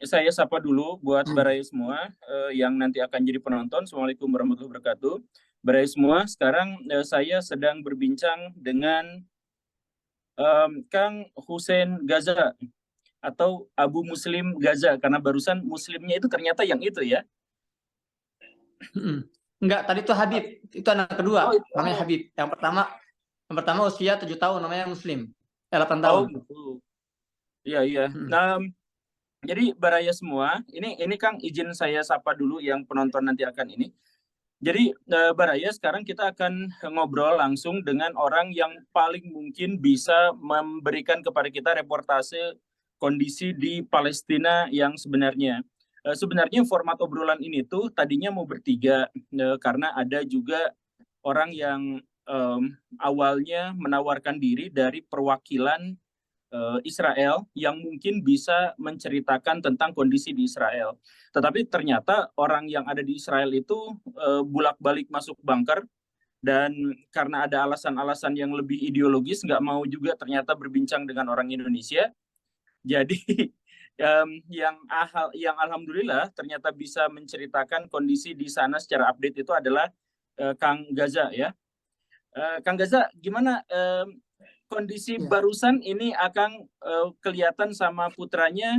Saya sapa dulu buat Hmm. Barai semua, yang nanti akan jadi penonton. Assalamualaikum warahmatullahi wabarakatuh. Barai semua, sekarang, saya sedang berbincang dengan, Kang Hussein Gaza atau Abu Muslim Gaza, karena barusan muslimnya itu ternyata yang itu ya? Enggak, tadi itu Habib, itu anak kedua, namanya Oh, Habib. Yang pertama usia 7 tahun, namanya Muslim. 8 tahun. oh gitu. Iya iya. Hmm. Nah, jadi Baraya semua, ini Kang izin saya sapa dulu yang penonton nanti akan ini. Jadi, Baraya, sekarang kita akan ngobrol langsung dengan orang yang paling mungkin bisa memberikan kepada kita reportase kondisi di Palestina yang sebenarnya. Sebenarnya format obrolan ini tuh tadinya mau bertiga, karena ada juga orang yang, awalnya menawarkan diri dari perwakilan Israel yang mungkin bisa menceritakan tentang kondisi di Israel. Tetapi ternyata orang yang ada di Israel itu bolak-balik masuk bunker dan karena ada alasan-alasan yang lebih ideologis nggak mau juga ternyata berbincang dengan orang Indonesia. Jadi yang alhamdulillah ternyata bisa menceritakan kondisi di sana secara update itu adalah Kang Gaza ya. Kang Gaza, gimana kondisi Ya. barusan ini Akang kelihatan sama putranya,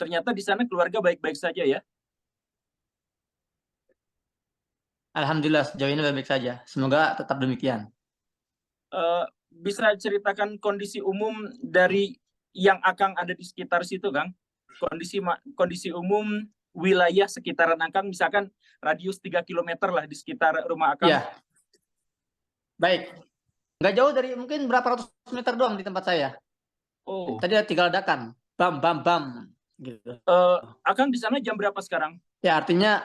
ternyata di sana keluarga baik-baik saja ya? Alhamdulillah sejauh ini baik-baik saja. Semoga tetap demikian. Bisa ceritakan kondisi umum dari yang Akang ada di sekitar situ, Kang? Kondisi umum wilayah sekitaran Akang, misalkan radius 3 kilometer lah di sekitar rumah Akang. Ya, baik. Nggak jauh dari mungkin berapa ratus meter doang di tempat saya. Oh, Tadi ada 3 ledakan. Bam, bam, bam. Gitu. Akang di sana jam berapa sekarang? Ya, artinya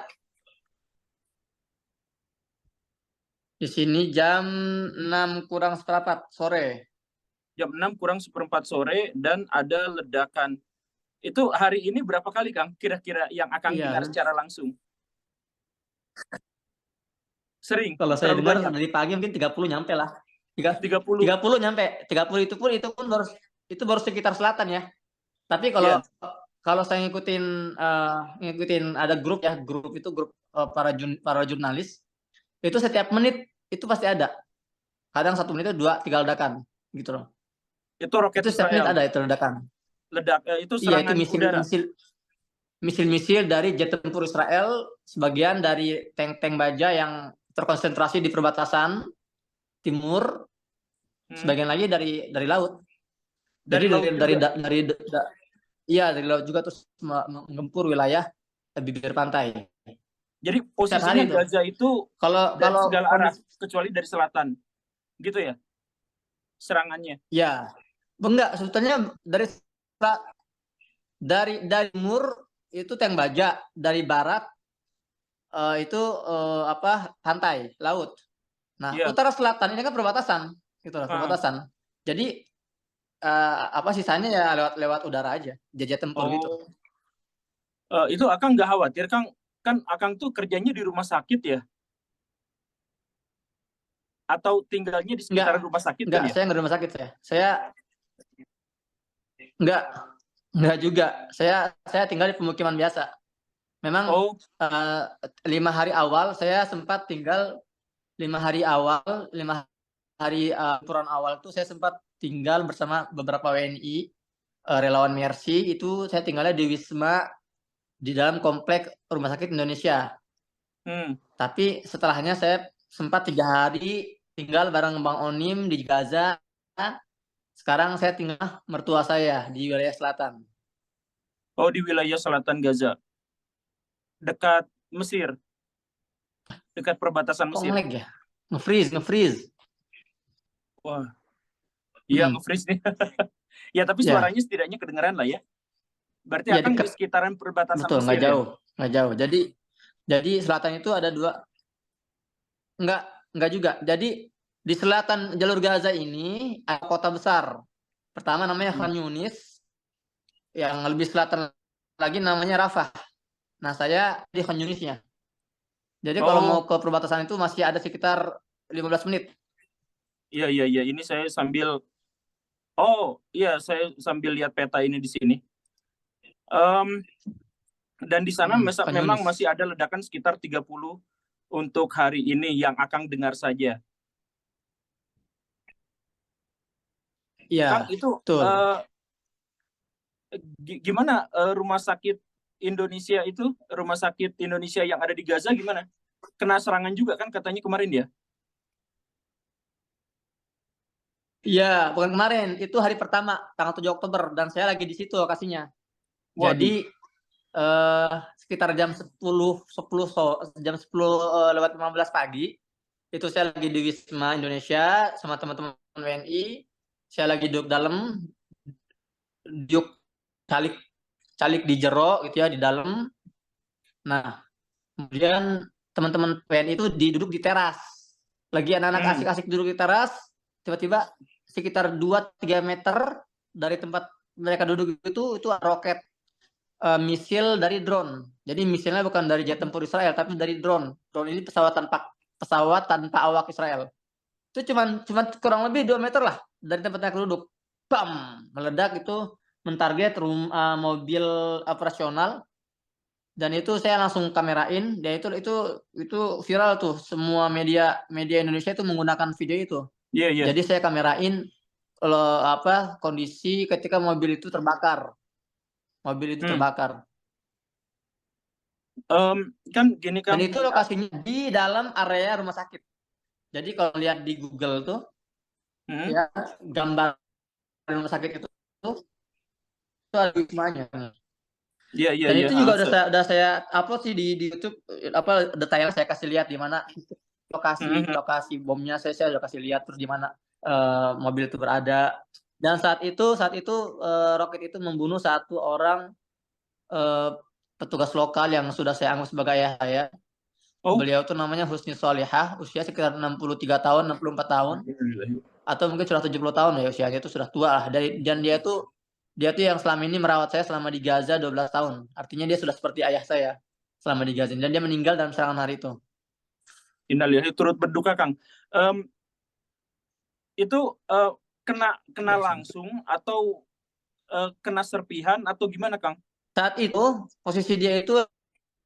di sini jam 6 kurang seperempat sore. Jam 6 kurang seperempat sore dan ada ledakan. Itu hari ini berapa kali, Kang? Kira-kira yang Akang dengar Iya, secara langsung? Sering, kalau saya terlalu dengar banyak. dari pagi mungkin 30 nyampe lah. 30. 30 nyampe. 30 itu pun baru sekitar selatan ya. Tapi kalau Ya. kalau saya ngikutin ada grup ya, grup para jurnalis, itu setiap menit itu pasti ada. Kadang 1 menit itu 2 3 ledakan gitu loh. Itu roket Itu setiap menit Israel. ada itu ledakan. Itu Iya, itu serangan udara. misil dari jet tempur Israel, sebagian dari tank-tank baja yang terkonsentrasi di perbatasan timur, Hmm. sebagian lagi dari laut. Jadi Dari laut juga. iya dari laut juga, terus menggempur wilayah bibir pantai. Jadi Setiap posisinya hari itu. Gaza itu Kalau dari kalau segala arah, kondisi kecuali dari selatan. Gitu ya, serangannya. ya enggak, sebetulnya dari timur itu tank baja, dari barat itu pantai laut. Nah, Iya. utara selatan ini kan perbatasan, gitu loh, Ah. perbatasan. Jadi sisanya ya lewat lewat udara aja, jajah tempur gitu. Oh. Itu Akang nggak khawatir, Kang? Kan Akang tuh kerjanya di rumah sakit ya? Atau tinggalnya di Enggak, sekitaran rumah sakit kan enggak, ya? saya nggak di rumah sakit saya. Saya enggak, enggak juga. Saya tinggal di pemukiman biasa. Memang Oh. 5 hari awal saya sempat tinggal 5 hari awal, 5 hari liburan awal itu saya sempat tinggal bersama beberapa WNI, relawan Mercy. Itu saya tinggalnya di Wisma di dalam komplek Rumah Sakit Indonesia. Hmm. Tapi setelahnya saya sempat 3 hari tinggal bareng Bang Onim di Gaza. Sekarang saya tinggal mertua saya di wilayah selatan. Oh, di wilayah selatan Gaza, dekat Mesir, dekat perbatasan Kok Mesir. nge-lag ya? Nge-freeze. Wah, iya Hmm. nge-freeze nih. Ya, tapi Ya, suaranya setidaknya kedengeran lah ya. Berarti ya Akang di dekat, sekitaran perbatasan betul, Mesir nggak ya? jauh, nggak jauh. Jadi selatan itu ada dua, nggak nggak juga. Jadi di selatan jalur Gaza ini ada kota besar. Pertama namanya Hmm. Khan Yunis, yang lebih selatan lagi namanya Rafah. Nah, saya di Khan Yunisnya. Jadi kalau mau Oh, ke perbatasan itu masih ada sekitar 15 menit. iya iya iya, ini saya sambil, oh iya, saya sambil lihat peta ini di sini. Dan di sana Khan memang Yunis. masih ada ledakan sekitar 30 untuk hari ini yang Akang dengar saja. Kang, Iya, itu betul. gimana rumah sakit Indonesia yang ada di Gaza gimana? Kena serangan juga kan katanya kemarin ya? Iya, bukan kemarin, itu hari pertama, tanggal 7 Oktober, dan saya lagi di situ lokasinya. Waduh. Jadi sekitar jam 10 lewat 15 pagi, itu saya lagi di Wisma Indonesia sama teman-teman WNI. Saya lagi duduk dalam, duduk calik calik di jero gitu ya, di dalam. Nah, kemudian teman-teman WNI itu duduk di teras. Lagi anak-anak asik-asik duduk di teras, tiba-tiba sekitar 2-3 meter dari tempat mereka duduk itu ada roket misil dari drone. Jadi misilnya bukan dari jet tempur Israel, tapi dari drone. Drone ini pesawat tanpa awak Israel. Itu cuman kurang lebih 2 meter lah dari tempat mereka duduk. Bam, meledak itu mentarget mobil operasional, dan itu saya langsung kamerain. Dan itu viral tuh, semua media Indonesia itu menggunakan video itu. Iya, iya. Jadi saya kamerain kondisi ketika mobil itu terbakar. Kan gini Dan Kang, itu lokasinya di dalam area rumah sakit. Jadi kalau lihat di Google tuh, ya gambar rumah sakit itu ada wismanya. iya, iya, Dan iya. itu juga udah saya upload sih di YouTube, detail saya kasih lihat di mana lokasi bomnya, saya udah kasih lihat, terus di mana mobil itu berada. Dan saat itu roket itu membunuh satu orang petugas lokal yang sudah saya anggap sebagai ayah saya. Oh, Beliau tuh namanya Husni Solihah, usia sekitar 63 tahun, 64 tahun, atau mungkin sudah 70 tahun ya usianya, itu sudah tua lah. Dan dia tuh yang selama ini merawat saya selama di Gaza 12 tahun. Artinya dia sudah seperti ayah saya selama di Gaza. Dan dia meninggal dalam serangan hari itu. innalillahi turut berduka Kang. Itu kena langsung atau kena serpihan atau gimana Kang? Saat itu posisi dia itu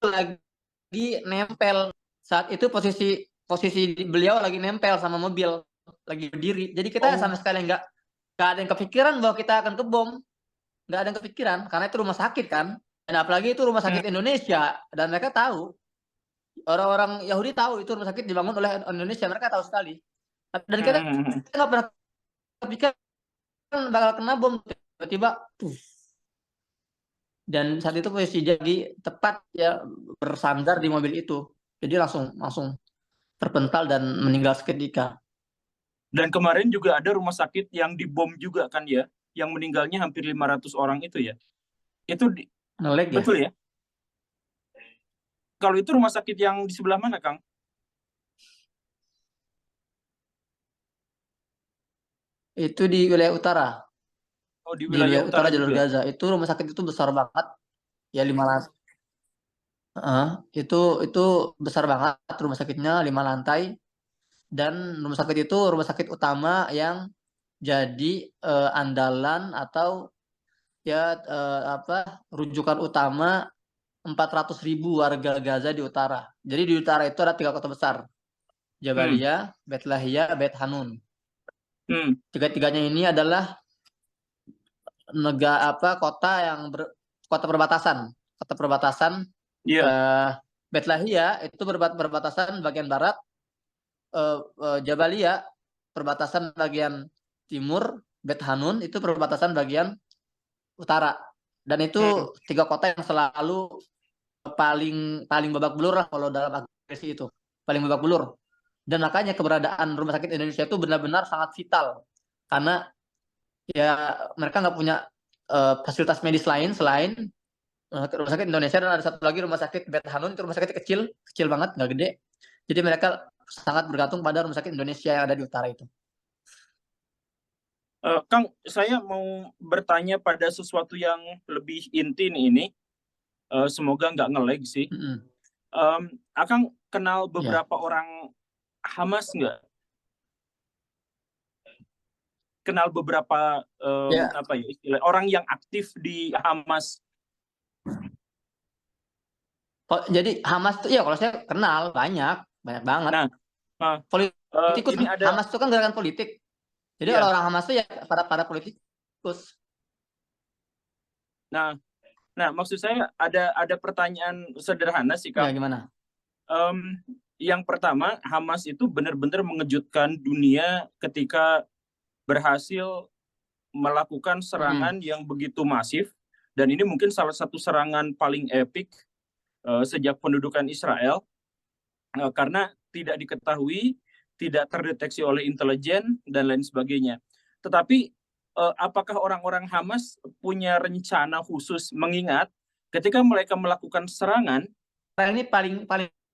lagi nempel. Saat itu posisi beliau lagi nempel sama mobil, lagi berdiri. Jadi kita sama sekali nggak ada yang kepikiran bahwa kita akan kebom. Nggak ada yang kepikiran, karena itu rumah sakit kan. Dan apalagi itu rumah sakit Indonesia, dan mereka tahu, orang-orang Yahudi tahu itu rumah sakit dibangun oleh Indonesia, mereka tahu sekali. Dan kita nggak pernah kepikiran bakal kena bom, tiba-tiba dan saat itu posisi jadi tepat ya, bersandar di mobil itu, jadi langsung terpental dan meninggal seketika. Dan kemarin juga ada rumah sakit yang dibom juga kan ya, yang meninggalnya hampir 500 orang itu ya. Itu Ngelag ya. betul ya? Kalau itu rumah sakit yang di sebelah mana Kang? Itu di wilayah utara. Oh, di Di wilayah wilayah utara utara jalur juga. Gaza. Itu rumah sakit itu besar banget. Ya 5 lantai. Itu besar banget rumah sakitnya, 5 lantai. Dan rumah sakit itu rumah sakit utama yang jadi andalan atau ya rujukan utama 400.000 warga Gaza di utara. Jadi di utara itu ada 3 kota besar. Jabalia, Bet Lahia, Bet Hanun. Tiga-tiganya ini adalah kota perbatasan. Kota perbatasan. Bet Lahia itu berbatasan bagian barat. Jabalia perbatasan bagian timur. Bet Hanun itu perbatasan bagian utara. Dan itu 3 kota yang selalu paling babak belur lah kalau dalam agresi itu. Paling babak belur. Dan makanya keberadaan rumah sakit Indonesia itu benar-benar sangat vital. Karena ya mereka nggak punya fasilitas medis lain selain rumah sakit Indonesia, dan ada satu lagi rumah sakit Bet Hanun, itu rumah sakit kecil banget, nggak gede. Jadi mereka sangat bergantung pada rumah sakit Indonesia yang ada di utara itu. Kang, saya mau bertanya pada sesuatu yang lebih inti nih ini. Semoga nggak nge-lag sih. Akang kenal beberapa orang Hamas nggak? Kenal beberapa orang yang aktif di Hamas Jadi Hamas tuh ya kalau saya kenal banyak banget. Nah, Politikus ini kan. ada, Hamas itu kan gerakan politik. Jadi ya. orang-orang Hamas tuh ya para politikus. Nah, maksud saya ada pertanyaan sederhana sih, Ya Kang. gimana? Yang pertama, Hamas itu benar-benar mengejutkan dunia ketika berhasil melakukan serangan yang begitu masif, dan ini mungkin salah satu serangan paling epik sejak pendudukan Israel, karena tidak diketahui, tidak terdeteksi oleh intelijen, dan lain sebagainya. Tetapi apakah orang-orang Hamas punya rencana khusus, mengingat ketika mereka melakukan serangan, Ini paling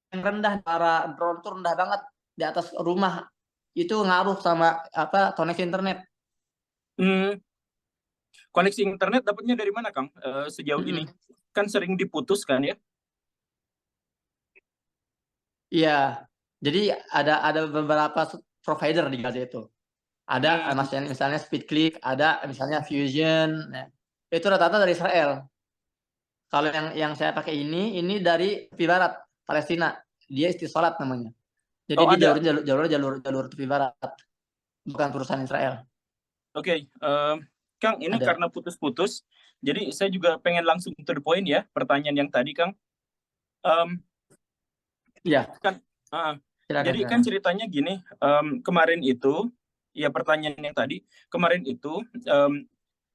rendah, para drone itu rendah banget di atas rumah. Itu ngaruh sama koneksi internet. Koneksi internet dapatnya dari mana, Kang? Sejauh ini kan sering diputus kan ya? Iya. Jadi ada beberapa provider di Gaza itu. Ada misalnya SpeedClick, ada misalnya Fusion. Ya. Itu rata-rata dari Israel. Kalau yang saya pakai ini dari tepi barat Palestina. Dia Istisalat namanya. Jadi Oh, dia ada. jalur tepi barat, bukan perusahaan Israel. Oke, Kang, ini Ada. karena putus-putus, jadi saya juga pengen langsung to the point ya, pertanyaan yang tadi, Kang. Iya. Kan, jadi kan Silakan. ceritanya gini, kemarin itu, ya pertanyaan yang tadi, kemarin itu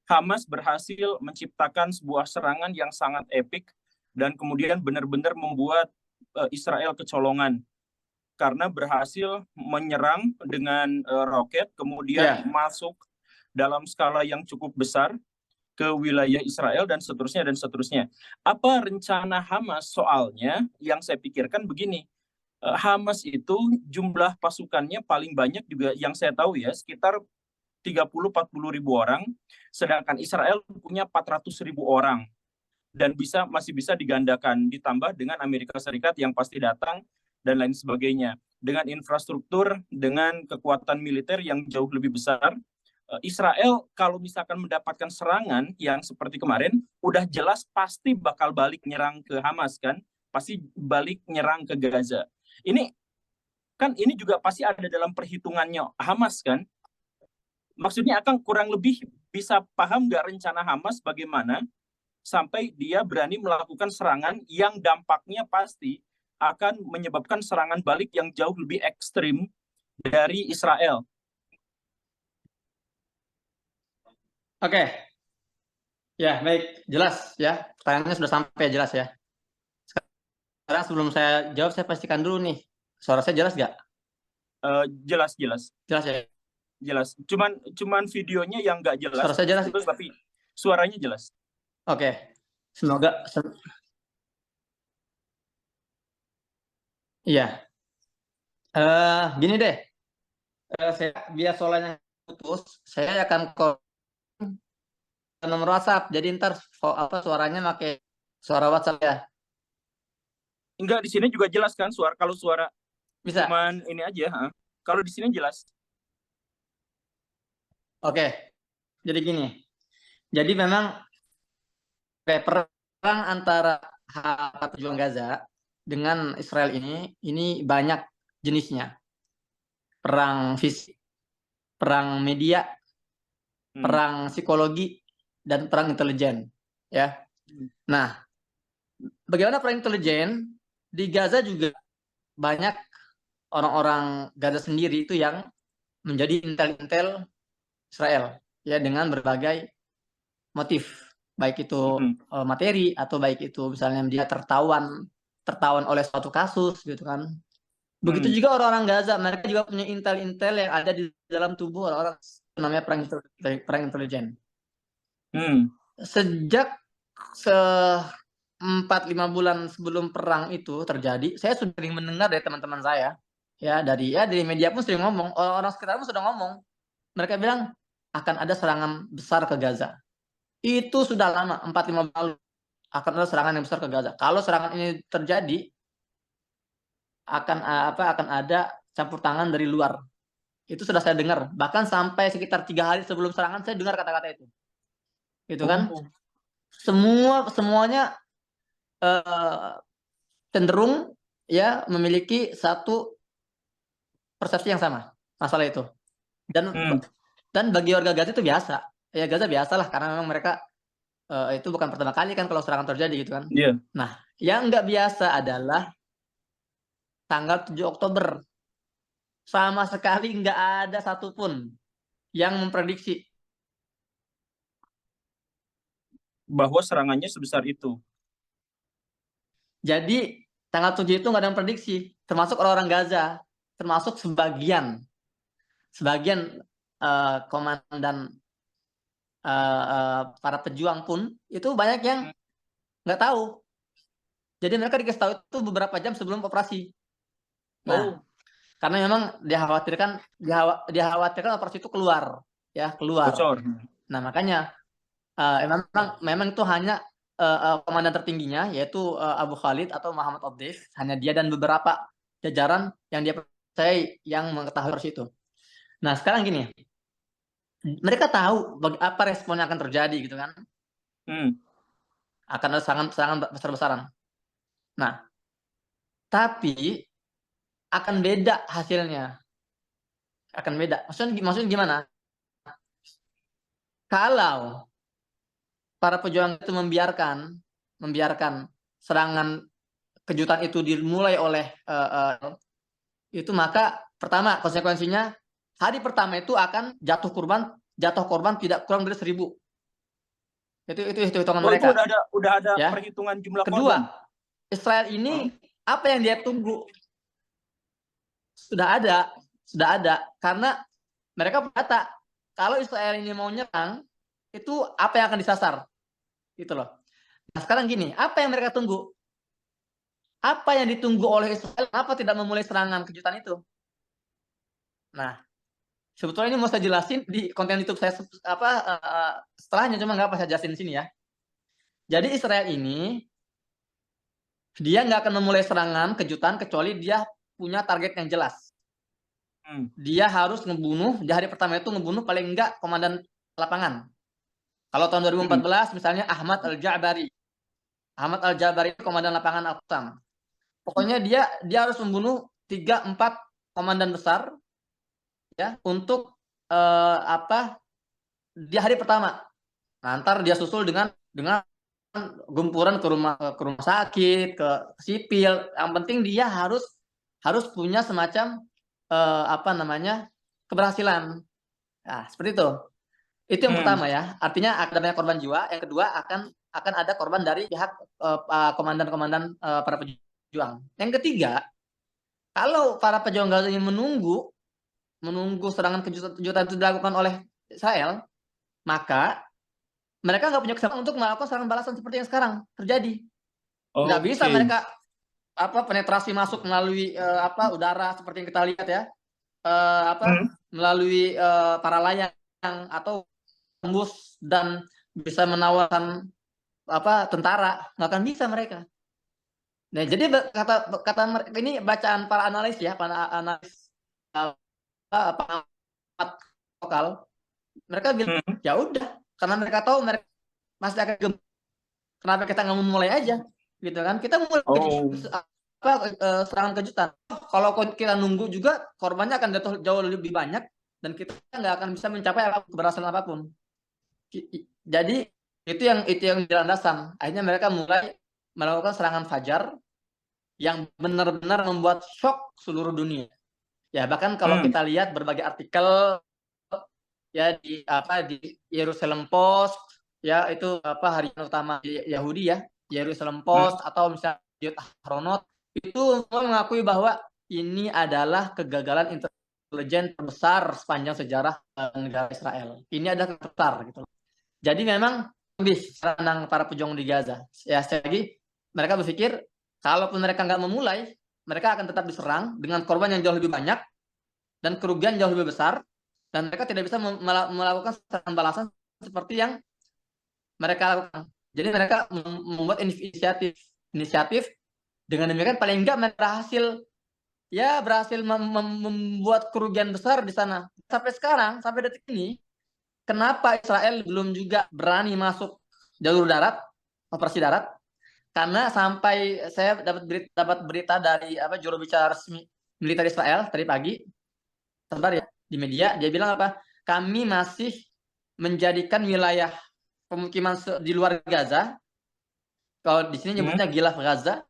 Hamas berhasil menciptakan sebuah serangan yang sangat epik dan kemudian benar-benar membuat Israel kecolongan karena berhasil menyerang dengan roket, kemudian masuk dalam skala yang cukup besar ke wilayah Israel dan seterusnya dan seterusnya. Apa rencana Hamas? Soalnya yang saya pikirkan begini, Hamas itu jumlah pasukannya paling banyak juga yang saya tahu ya, sekitar 30-40 ribu orang, sedangkan Israel punya 400 ribu orang dan masih bisa digandakan, ditambah dengan Amerika Serikat yang pasti datang dan lain sebagainya. Dengan infrastruktur, dengan kekuatan militer yang jauh lebih besar, Israel kalau misalkan mendapatkan serangan yang seperti kemarin, udah jelas pasti bakal balik nyerang ke Hamas kan, pasti balik nyerang ke Gaza. Ini kan ini juga pasti ada dalam perhitungannya Hamas kan. Maksudnya akan kurang lebih bisa paham nggak rencana Hamas bagaimana sampai dia berani melakukan serangan yang dampaknya pasti akan menyebabkan serangan balik yang jauh lebih ekstrim dari Israel. Oke. Ya, baik. Jelas ya. Pertanyaannya sudah sampai jelas ya. Sekarang sebelum saya jawab, saya pastikan dulu nih. Suara saya jelas nggak? Jelas. Jelas ya? Jelas. Cuman videonya yang nggak jelas. Suara saya jelas? Tapi suaranya jelas. Oke. Semoga. Iya. Gini deh. Biar soalnya putus, saya akan call nomor WhatsApp. Jadi ntar suaranya pakai suara WhatsApp ya. Enggak, di sini juga jelas kan suara. Kalau suara bisa. Cuman ini aja. Kalau di sini jelas. Oke. Jadi gini. Jadi memang perang antara pejuang Gaza dengan Israel ini banyak jenisnya. Perang fisik, perang media, perang psikologi, dan perang intelijen. Ya. Nah, bagaimana perang intelijen? Di Gaza juga banyak orang-orang Gaza sendiri itu yang menjadi intel-intel Israel ya dengan berbagai motif, baik itu materi atau baik itu misalnya dia tertawan oleh suatu kasus gitu kan. Begitu juga orang-orang Gaza, mereka juga punya intel-intel yang ada di dalam tubuh orang-orang, namanya perang intelijen. Sejak 4-5 bulan sebelum perang itu terjadi, saya sudah sering mendengar dari teman-teman saya, ya dari media pun sering ngomong, orang-orang sekitar pun sudah ngomong, mereka bilang akan ada serangan besar ke Gaza. Itu sudah lama, 4-5 bulan lalu akan ada serangan yang besar ke Gaza. Kalau serangan ini terjadi, akan ada campur tangan dari luar. Itu sudah saya dengar. Bahkan sampai sekitar 3 hari sebelum serangan saya dengar kata-kata itu. Gitu kan? Semuanya cenderung ya memiliki satu persepsi yang sama masalah itu. Dan bagi warga Gaza itu biasa. Ya Gaza biasalah karena memang mereka itu bukan pertama kali kan kalau serangan terjadi gitu kan. Iya. Nah, yang nggak biasa adalah tanggal 7 Oktober. Sama sekali nggak ada satupun yang memprediksi Bahwa serangannya sebesar itu. Jadi tanggal 7 itu nggak ada yang prediksi, termasuk orang-orang Gaza, termasuk sebagian komandan para pejuang pun itu banyak yang nggak tahu. Jadi mereka dikasih tahu itu beberapa jam sebelum operasi. Nah, karena memang dikhawatirkan operasi itu keluar. Bocor. Nah, makanya memang itu hanya komandan tertingginya yaitu Abu Khalid atau Muhammad Abdif, hanya dia dan beberapa jajaran yang dia percaya yang mengetahui operasi itu. Nah, sekarang gini, mereka tahu apa respon yang akan terjadi gitu kan. Akan ada serangan besar-besaran. Nah, tapi akan beda hasilnya. Akan beda. Maksudnya gimana? Kalau para pejuang itu membiarkan serangan kejutan itu dimulai oleh itu, maka pertama konsekuensinya hari pertama itu akan jatuh korban tidak kurang dari 1.000. Itu hitungan mereka. Itu udah ada ya? Perhitungan jumlah Kedua, korban. Israel ini apa yang dia tunggu? Sudah ada karena mereka berkata kalau Israel ini mau nyerang itu apa yang akan disasar gitu loh. Nah, sekarang gini, apa yang mereka tunggu? Apa yang ditunggu oleh Israel? Kenapa tidak memulai serangan kejutan itu? Nah, sebetulnya ini mau saya jelasin di konten YouTube saya setelahnya, cuma nggak apa saya jelasin di sini ya. Jadi Israel ini dia nggak akan memulai serangan kejutan kecuali dia punya target yang jelas. Dia harus ngebunuh di hari pertama itu paling enggak komandan lapangan. Kalau tahun 2014 misalnya Ahmad Al-Ja'bari itu komandan lapangan Al-Qassam. Pokoknya dia harus membunuh 3-4 komandan besar ya untuk di hari pertama. Nah, ntar dia susul dengan gempuran ke rumah sakit, ke sipil. Yang penting dia harus punya semacam keberhasilan. Nah, seperti itu. Itu yang pertama ya. Artinya akan banyak korban jiwa. Yang kedua akan ada korban dari pihak komandan-komandan para pejuang. Yang ketiga, kalau para pejuang Gaza ini menunggu serangan kejutan itu dilakukan oleh Israel, maka mereka nggak punya kesempatan untuk melakukan serangan balasan seperti yang sekarang terjadi. Nggak bisa mereka penetrasi masuk melalui udara seperti yang kita lihat ya, melalui para layang atau tembus dan bisa menawarkan tentara, nggak akan bisa mereka. Nah, jadi kata ini bacaan para analis ya, para analis lokal, mereka bilang ya udah, karena mereka tahu mereka masih akan kenapa kita nggak memulai aja, gitu kan? Kita mulai serangan kejutan. Kalau kita nunggu juga korbannya akan jauh lebih banyak dan kita nggak akan bisa mencapai keberhasilan apapun. Jadi itu yang jadi landasan. Akhirnya mereka mulai melakukan serangan fajar yang benar-benar membuat shock seluruh dunia. Ya bahkan kalau kita lihat berbagai artikel ya di Jerusalem Post ya, itu harian utama Yahudi ya, Jerusalem Post atau misalnya Ahronot, itu mengakui bahwa ini adalah kegagalan intelijen terbesar sepanjang sejarah negara Israel. Ini adalah terbesar gitu. Jadi memang lebih senang para pejuang di Gaza. Ya sekali lagi mereka berpikir kalaupun mereka nggak memulai, mereka akan tetap diserang dengan korban yang jauh lebih banyak dan kerugian jauh lebih besar, dan mereka tidak bisa melakukan serangan balasan seperti yang mereka lakukan. Jadi mereka membuat inisiatif dengan demikian paling enggak mereka berhasil membuat kerugian besar di sana. Sampai sekarang, sampai detik ini, kenapa Israel belum juga berani masuk jalur darat, operasi darat? karena sampai saya dapat berita dari juru bicara resmi militer Israel tadi pagi, sebentar ya, di media dia bilang apa? Kami masih menjadikan wilayah pemukiman di luar Gaza, kalau di sini nyebutnya Gilaf Gaza,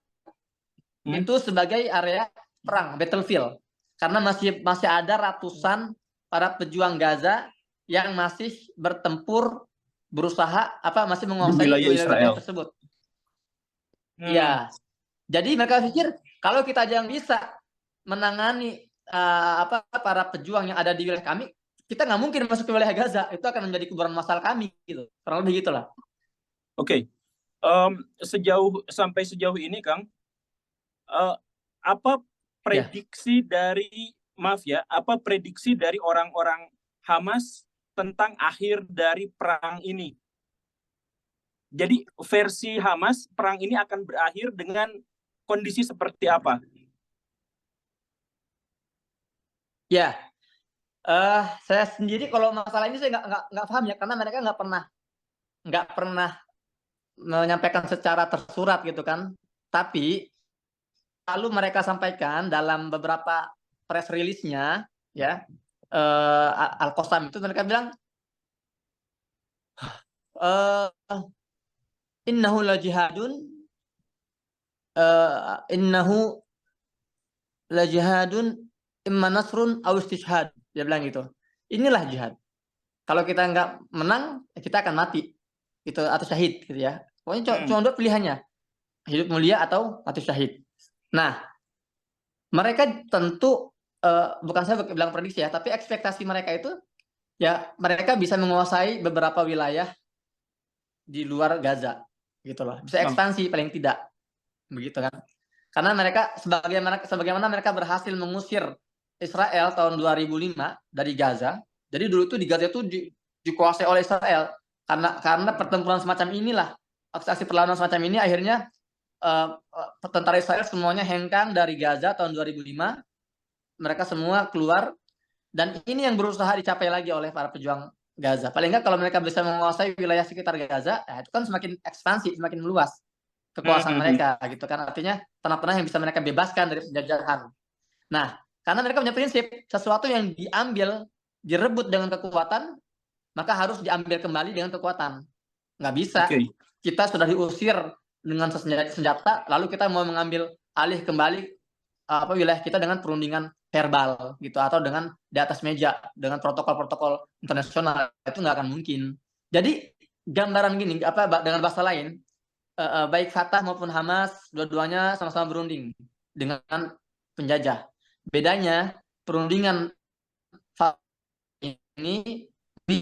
itu sebagai area perang, battlefield. Karena masih ada ratusan para pejuang Gaza yang masih bertempur, berusaha masih menguasai wilayah tersebut. Ya, jadi mereka pikir kalau kita aja yang bisa menangani para pejuang yang ada di wilayah kami, kita nggak mungkin masuk ke wilayah Gaza. Itu akan menjadi kuburan massal kami, gitu. Kurang lebih gitulah. Oke. Sampai sejauh ini, Kang, apa prediksi apa prediksi dari orang-orang Hamas tentang akhir dari perang ini? Jadi versi Hamas, perang ini akan berakhir dengan kondisi seperti apa? Ya, saya sendiri kalau masalah ini saya nggak paham ya, karena mereka nggak pernah menyampaikan secara tersurat gitu kan. Tapi lalu mereka sampaikan dalam beberapa press release-nya, ya, Al-Qassam itu mereka bilang, innahu la jihadun, innahu la jihadun imma nasrun aw istishhad. Dia bilang gitu. Inilah jihad. Kalau kita nggak menang, kita akan mati. Gitu, atau syahid gitu ya. Pokoknya cuma dua pilihannya. Hidup mulia atau mati syahid. Nah, mereka tentu bukan saya bilang prediksi ya, tapi ekspektasi mereka itu ya mereka bisa menguasai beberapa wilayah di luar Gaza gitu loh. Bisa ekspansi paling tidak. Begitu kan. Karena mereka sebagaimana mereka berhasil mengusir Israel tahun 2005 dari Gaza. Jadi dulu itu di Gaza itu dikuasai oleh Israel. Karena pertempuran semacam inilah, aksi perlawanan semacam ini akhirnya tentara Israel semuanya hengkang dari Gaza tahun 2005. Mereka semua keluar, dan ini yang berusaha dicapai lagi oleh para pejuang Gaza. Paling nggak kalau mereka bisa menguasai wilayah sekitar Gaza, itu kan semakin ekspansi, semakin meluas kekuasaan mereka, gitu kan. Artinya tanah-tanah yang bisa mereka bebaskan dari penjajahan. Nah, karena mereka punya prinsip, sesuatu yang direbut dengan kekuatan, maka harus diambil kembali dengan kekuatan. Nggak bisa. Kita sudah diusir dengan senjata, lalu kita mau mengambil alih kembali wilayah kita dengan perundingan verbal gitu, atau dengan di atas meja dengan protokol-protokol internasional, itu nggak akan mungkin. Jadi gambaran gini, dengan bahasa lain, baik Fatah maupun Hamas dua-duanya sama-sama berunding dengan penjajah. Bedanya perundingan ini di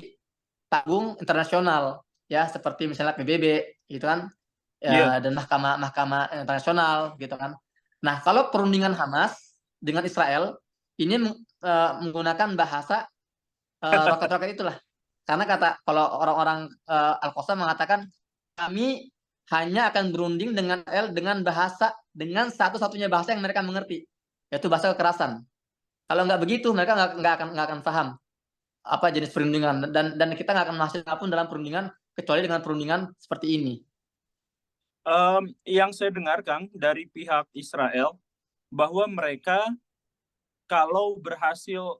panggung internasional ya, seperti misalnya PBB gitu kan, dan mahkamah internasional gitu kan. Nah, kalau perundingan Hamas dengan Israel ini menggunakan bahasa roket-roket itulah. Karena kalau orang-orang Al-Qassam mengatakan, kami hanya akan berunding dengan Israel dengan satu-satunya bahasa yang mereka mengerti, yaitu bahasa kekerasan. Kalau nggak begitu, mereka nggak akan paham apa jenis perundingan, dan kita nggak akan menghasilkan apapun dalam perundingan kecuali dengan perundingan seperti ini. Yang saya dengar, Kang, dari pihak Israel, bahwa mereka kalau berhasil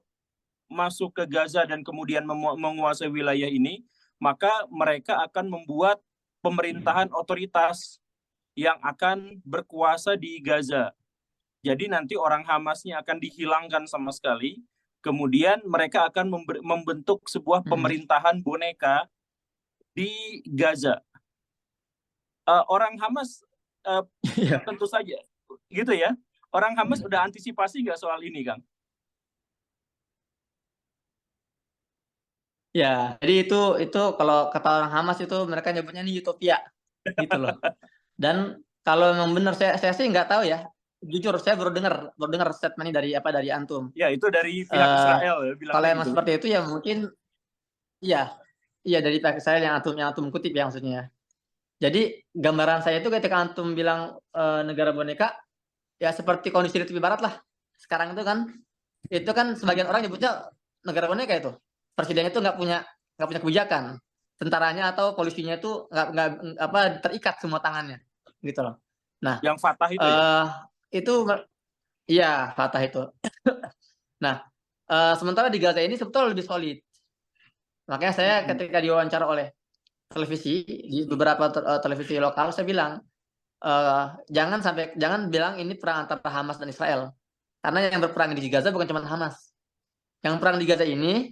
masuk ke Gaza dan kemudian menguasai wilayah ini, maka mereka akan membuat pemerintahan otoritas yang akan berkuasa di Gaza. Jadi nanti orang Hamasnya akan dihilangkan sama sekali, kemudian mereka akan membentuk sebuah pemerintahan boneka di Gaza. Orang Hamas tentu saja gitu ya. Orang Hamas udah antisipasi nggak soal ini, Kang? Ya, jadi itu kalau kata orang Hamas itu mereka nyebutnya ini utopia gitu loh. Dan kalau memang benar, saya sih nggak tahu ya. Jujur saya baru dengar statement ini dari antum. Ya, itu dari pihak Israel bilang kalau gitu. emang seperti itu ya mungkin iya dari pihak Israel yang antum kutip ya maksudnya. Jadi gambaran saya itu ketika antum bilang negara boneka, ya seperti kondisi di tepi barat lah. Sekarang itu kan sebagian orang nyebutnya negara boneka itu. Presidennya itu nggak punya kebijakan. Tentaranya atau polisinya itu nggak terikat semua tangannya. gitu loh. Nah, Yang Fatah itu ya? itu iya Fatah itu. Nah, sementara di Gaza ini sebetulnya lebih solid. Makanya saya ketika diwawancara oleh televisi di beberapa televisi lokal, saya bilang jangan bilang ini perang antara Hamas dan Israel, karena yang berperang di Gaza bukan cuma Hamas. Yang perang di Gaza ini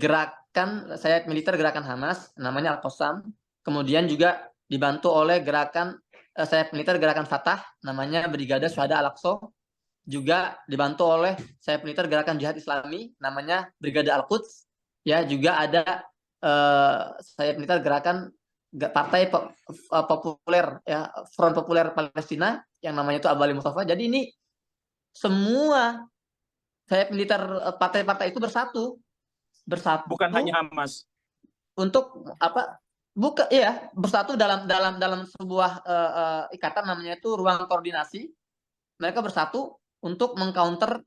gerakan sayap militer gerakan Hamas namanya Al-Qassam, kemudian juga dibantu oleh gerakan sayap militer gerakan Fatah namanya Brigade Syuhada Al-Aqsa, juga dibantu oleh sayap militer gerakan Jihad Islami namanya Brigade Al-Quds, ya juga ada sayap militer gerakan partai populer ya Front Populer Palestina yang namanya itu Abu Ali Mustafa. Jadi ini semua sayap militer partai-partai itu bersatu Bukan hanya Hamas. untuk apa? Bukan ya, bersatu dalam sebuah ikatan namanya itu ruang koordinasi. Mereka bersatu untuk mengcounter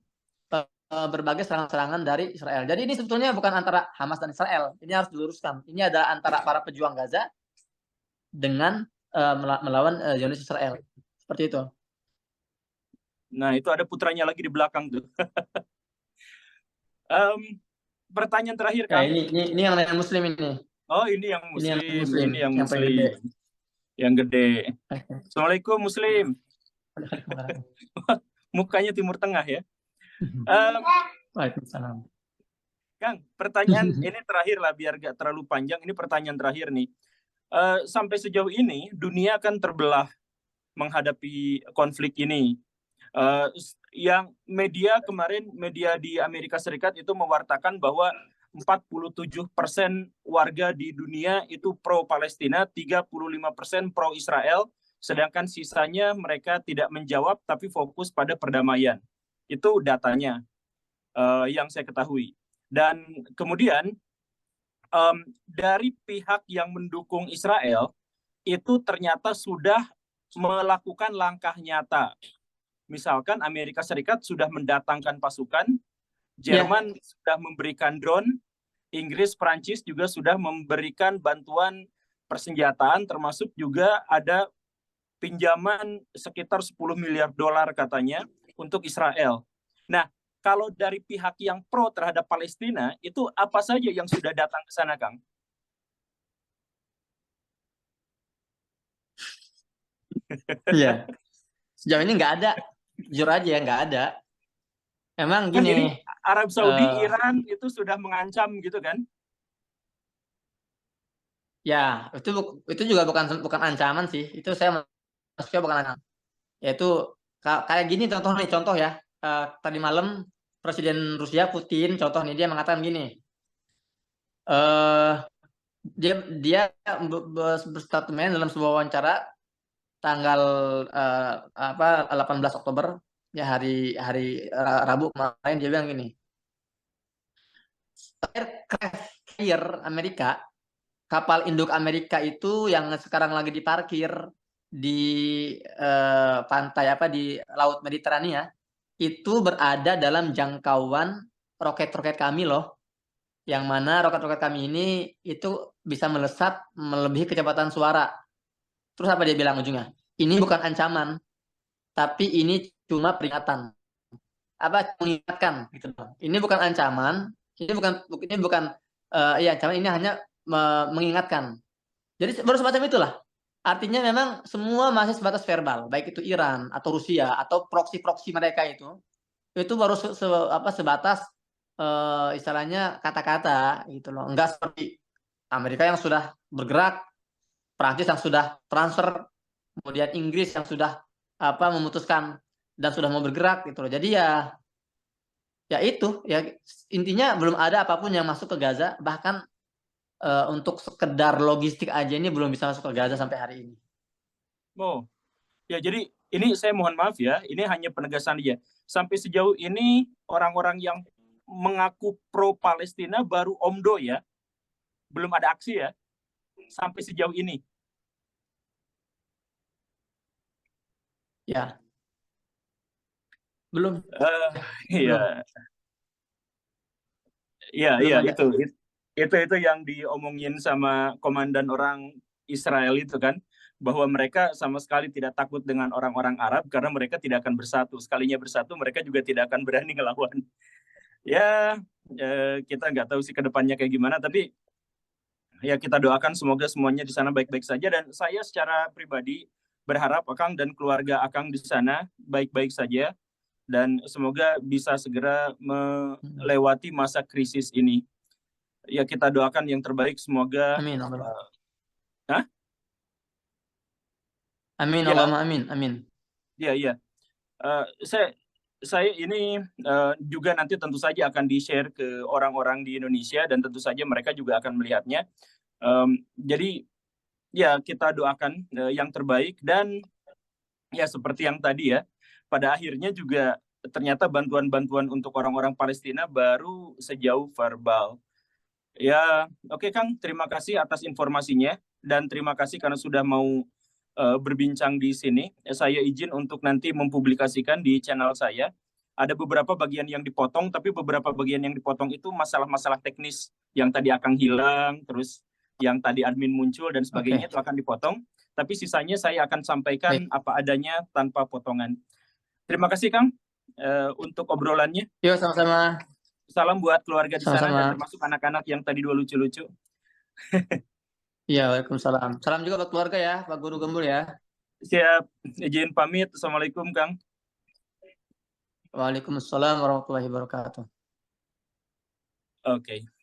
berbagai serangan-serangan dari Israel. Jadi ini sebetulnya bukan antara Hamas dan Israel. Ini harus diluruskan. Ini adalah antara para pejuang Gaza dengan melawan Zionis Israel. Seperti itu. Nah, itu ada putranya lagi di belakang tuh. Pertanyaan terakhir, Ya, Kang. ini yang namanya Muslim ini. Oh, ini yang Ini yang Muslim. Muslim, Ini yang yang paling gede. Muslim. Yang gede. Assalamualaikum, Muslim. Mukanya Timur Tengah ya. Waalaikumsalam. Kang, pertanyaan ini terakhir lah biar gak terlalu panjang. Ini pertanyaan terakhir nih. Sampai sejauh ini dunia kan terbelah menghadapi konflik ini. Yang media kemarin, media di Amerika Serikat itu mewartakan bahwa 47% warga di dunia itu pro-Palestina, 35% pro-Israel, sedangkan sisanya mereka tidak menjawab tapi fokus pada perdamaian. Itu datanya yang saya ketahui. Dan kemudian dari pihak yang mendukung Israel itu ternyata sudah melakukan langkah nyata. Misalkan Amerika Serikat sudah mendatangkan pasukan, Jerman sudah memberikan drone, Inggris, Prancis juga sudah memberikan bantuan persenjataan, termasuk juga ada pinjaman sekitar 10 miliar dolar katanya untuk Israel. Nah, kalau dari pihak yang pro terhadap Palestina, itu apa saja yang sudah datang ke sana, Kang? Iya. Sejauh ini nggak ada. Jujur aja nggak ada. Emang Kan ini gini. Arab Saudi, Iran itu sudah mengancam gitu kan? Ya, itu juga bukan ancaman sih. Itu saya maksudnya bukan ancaman. Yaitu kayak gini contoh ya. Tadi malam Presiden Rusia Putin contoh nih dia mengatakan gini. Dia berstatement dalam sebuah wawancara tanggal 18 Oktober ya hari Rabu kemarin dia bilang gini. Aircraft carrier Amerika, kapal induk Amerika itu yang sekarang lagi diparkir di pantai di Laut Mediterania itu berada dalam jangkauan roket-roket kami loh. Yang mana roket-roket kami ini itu bisa melesat melebihi kecepatan suara. Terus apa dia bilang ujungnya? Ini bukan ancaman, tapi ini cuma peringatan. Mengingatkan gitu loh. Ini bukan ancaman, ini bukan ancaman, ini hanya mengingatkan. Jadi baru semacam itulah. Artinya memang semua masih sebatas verbal, baik itu Iran atau Rusia atau proksi-proksi mereka itu baru sebatas istilahnya kata-kata gitu loh. Enggak seperti Amerika yang sudah bergerak, Prancis yang sudah transfer, kemudian Inggris yang sudah memutuskan dan sudah mau bergerak gitu loh. Jadi ya itu ya intinya belum ada apapun yang masuk ke Gaza, bahkan untuk sekedar logistik aja ini belum bisa masuk ke Gaza sampai hari ini. Oh, ya jadi ini saya mohon maaf ya, ini hanya penegasan dia. Sampai sejauh ini orang-orang yang mengaku pro Palestina baru Omdo ya, belum ada aksi ya, sampai sejauh ini. Ya, belum. Iya, iya, Belum iya ada. itu yang diomongin sama komandan orang Israel itu kan. bahwa mereka sama sekali tidak takut dengan orang-orang Arab karena mereka tidak akan bersatu. Sekalinya bersatu, mereka juga tidak akan berani ngelawan. Ya, kita nggak tahu sih ke depannya kayak gimana, tapi ya kita doakan semoga semuanya di sana baik-baik saja. Dan saya secara pribadi berharap Akang dan keluarga Akang di sana baik-baik saja dan semoga bisa segera melewati masa krisis ini. Ya kita doakan yang terbaik, semoga. Amin Allah. Hah? Amin Ya, Allahumma amin. Amin. iya. Saya ini juga nanti tentu saja akan di-share ke orang-orang di Indonesia dan tentu saja mereka juga akan melihatnya. Jadi ya kita doakan yang terbaik dan ya seperti yang tadi ya, pada akhirnya juga ternyata bantuan-bantuan untuk orang-orang Palestina baru sejauh verbal. Ya, oke Kang, terima kasih atas informasinya dan terima kasih karena sudah mau berbincang di sini. Saya izin untuk nanti mempublikasikan di channel saya. Ada beberapa bagian yang dipotong, tapi beberapa bagian yang dipotong itu masalah-masalah teknis yang tadi akan hilang, terus yang tadi admin muncul dan sebagainya itu akan dipotong. Tapi sisanya saya akan sampaikan apa adanya tanpa potongan. Terima kasih Kang untuk obrolannya. Yuk sama-sama. Salam buat keluarga di sana dan Sama-sama. termasuk anak-anak yang tadi dua lucu-lucu. Iya, waalaikumsalam. Salam juga buat keluarga ya, Pak Guru Gembul ya. Siap, izin pamit. Assalamualaikum Kang. Waalaikumsalam warahmatullahi wabarakatuh. Oke.